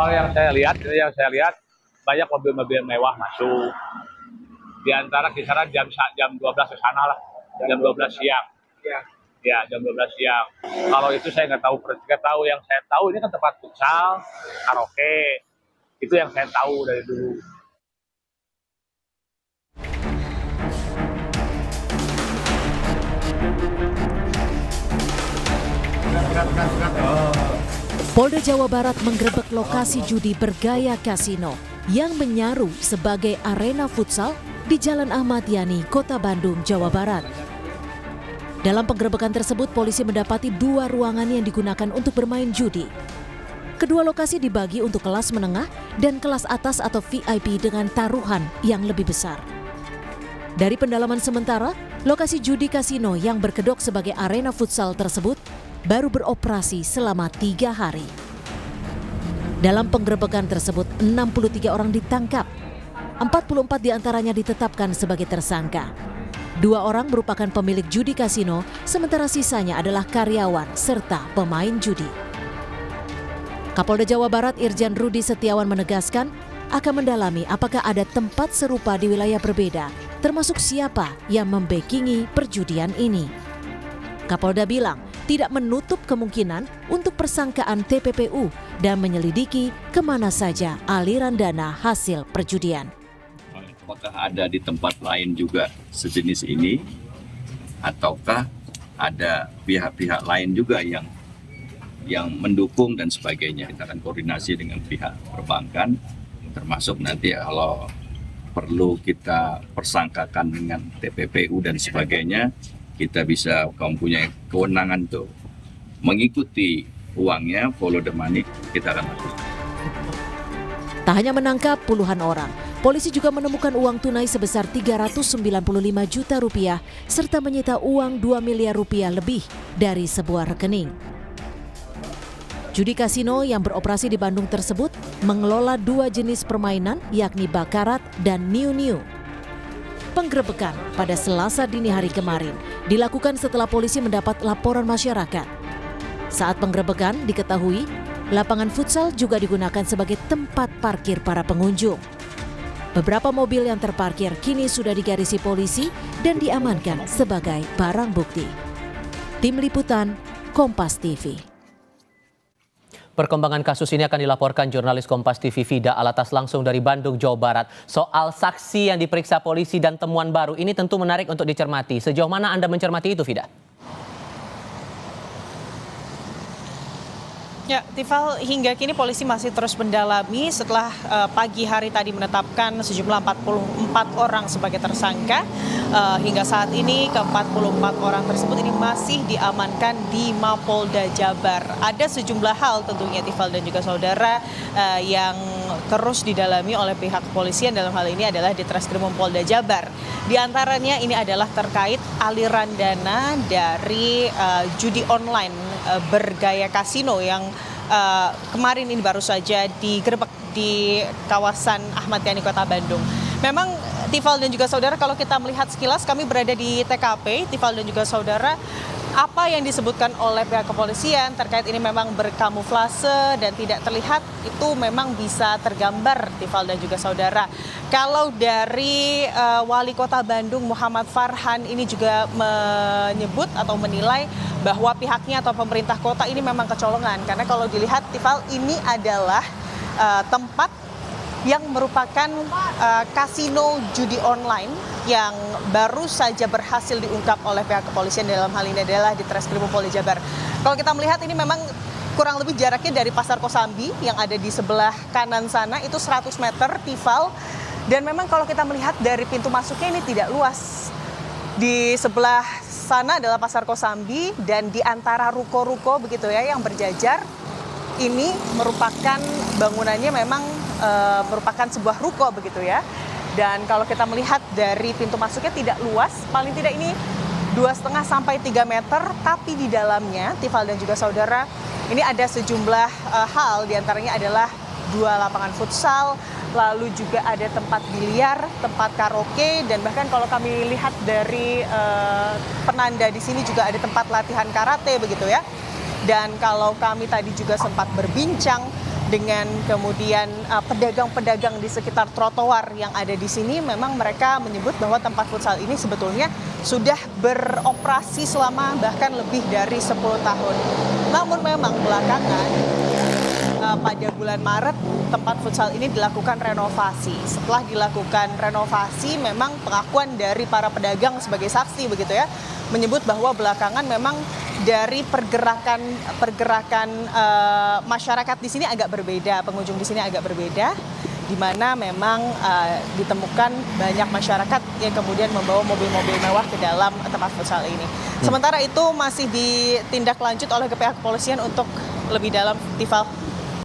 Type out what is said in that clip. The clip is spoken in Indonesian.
Kalau yang saya lihat banyak mobil-mobil mewah masuk. Di antara kisaran jam 12 ke sana lah, jam 12 siang. Ya, jam 12 siang. Kalau itu saya nggak tahu, yang saya tahu ini kan tempat futsal, karaoke. Itu yang saya tahu dari dulu. Polda Jawa Barat menggerebek lokasi judi bergaya kasino yang menyaru sebagai arena futsal di Jalan Ahmad Yani, Kota Bandung, Jawa Barat. Dalam penggerebekan tersebut, polisi mendapati 2 ruangan yang digunakan untuk bermain judi. Kedua lokasi dibagi untuk kelas menengah dan kelas atas atau VIP dengan taruhan yang lebih besar. Dari pendalaman sementara, lokasi judi kasino yang berkedok sebagai arena futsal tersebut baru beroperasi selama 3 hari. Dalam penggerebekan tersebut, 63 orang ditangkap. 44 diantaranya ditetapkan sebagai tersangka. 2 orang merupakan pemilik judi kasino, sementara sisanya adalah karyawan serta pemain judi. Kapolda Jawa Barat Irjen Rudi Setiawan menegaskan akan mendalami apakah ada tempat serupa di wilayah berbeda, termasuk siapa yang membackingi perjudian ini. Kapolda bilang tidak menutup kemungkinan untuk persangkaan TPPU dan menyelidiki kemana saja aliran dana hasil perjudian. Apakah ada di tempat lain juga sejenis ini, ataukah ada pihak-pihak lain juga yang mendukung dan sebagainya. Kita akan koordinasi dengan pihak perbankan, termasuk nanti kalau perlu kita persangkakan dengan TPPU dan sebagainya, kita bisa mempunyai kewenangan tuh mengikuti uangnya, follow the money, kita akan lakukan. Tak hanya menangkap puluhan orang, polisi juga menemukan uang tunai sebesar 395 juta rupiah serta menyita uang 2 miliar rupiah lebih dari sebuah rekening. Judi kasino yang beroperasi di Bandung tersebut mengelola 2 jenis permainan yakni bakarat dan niu-niu. Penggerebekan pada Selasa dini hari kemarin dilakukan setelah polisi mendapat laporan masyarakat. Saat penggerebekan diketahui lapangan futsal juga digunakan sebagai tempat parkir para pengunjung. Beberapa mobil yang terparkir kini sudah digarisi polisi dan diamankan sebagai barang bukti. Tim Liputan, Kompas TV. Perkembangan kasus ini akan dilaporkan jurnalis Kompas TV Vida Alatas langsung dari Bandung, Jawa Barat. Soal saksi yang diperiksa polisi dan temuan baru ini tentu menarik untuk dicermati. Sejauh mana Anda mencermati itu, Vida? Ya, Tifal, hingga kini polisi masih terus mendalami setelah pagi hari tadi menetapkan sejumlah 44 orang sebagai tersangka. Hingga saat ini ke-44 orang tersebut ini masih diamankan di Mapolda Jabar. Ada sejumlah hal tentunya Tifal dan juga saudara yang terus didalami oleh pihak kepolisian, dalam hal ini adalah di Treskrimum Polda Jabar. Di antaranya ini adalah terkait aliran dana dari judi online bergaya kasino yang kemarin ini baru saja digerebek di kawasan Ahmad Yani, Kota Bandung. Memang Tifal dan juga saudara, kalau kita melihat sekilas, kami berada di TKP, Tifal dan juga saudara, apa yang disebutkan oleh pihak kepolisian terkait ini memang berkamuflase dan tidak terlihat, itu memang bisa tergambar Tifal dan juga saudara. Kalau dari Wali Kota Bandung Muhammad Farhan ini juga menyebut atau menilai bahwa pihaknya atau pemerintah kota ini memang kecolongan. Karena kalau dilihat Tifal, ini adalah tempat yang merupakan kasino judi online yang baru saja berhasil diungkap oleh pihak kepolisian, dalam hal ini adalah di Treskrimum Polda Jabar. Kalau kita melihat ini memang kurang lebih jaraknya dari Pasar Kosambi yang ada di sebelah kanan sana itu 100 meter, Tifal. Dan memang kalau kita melihat dari pintu masuknya ini tidak luas. Di sebelah sana adalah Pasar Kosambi dan di antara ruko-ruko begitu ya yang berjajar, ini merupakan bangunannya memang merupakan sebuah ruko begitu ya. Dan kalau kita melihat dari pintu masuknya tidak luas, paling tidak ini 2,5 sampai 3 meter, tapi di dalamnya Tifal dan juga saudara, ini ada sejumlah hal, diantaranya adalah 2 lapangan futsal, lalu juga ada tempat biliar, tempat karaoke, dan bahkan kalau kami lihat dari penanda di sini juga ada tempat latihan karate begitu ya. Dan kalau kami tadi juga sempat berbincang dengan kemudian pedagang-pedagang di sekitar trotoar yang ada di sini, memang mereka menyebut bahwa tempat futsal ini sebetulnya sudah beroperasi selama bahkan lebih dari 10 tahun. Namun memang belakangan pada bulan Maret tempat futsal ini dilakukan renovasi. Setelah dilakukan renovasi, memang pengakuan dari para pedagang sebagai saksi begitu ya, menyebut bahwa belakangan memang dari pergerakan masyarakat di sini agak berbeda, pengunjung di sini agak berbeda, di mana memang ditemukan banyak masyarakat yang kemudian membawa mobil-mobil mewah ke dalam tempat futsal ini. Sementara itu masih ditindaklanjut oleh pihak kepolisian untuk lebih dalam, Tifal.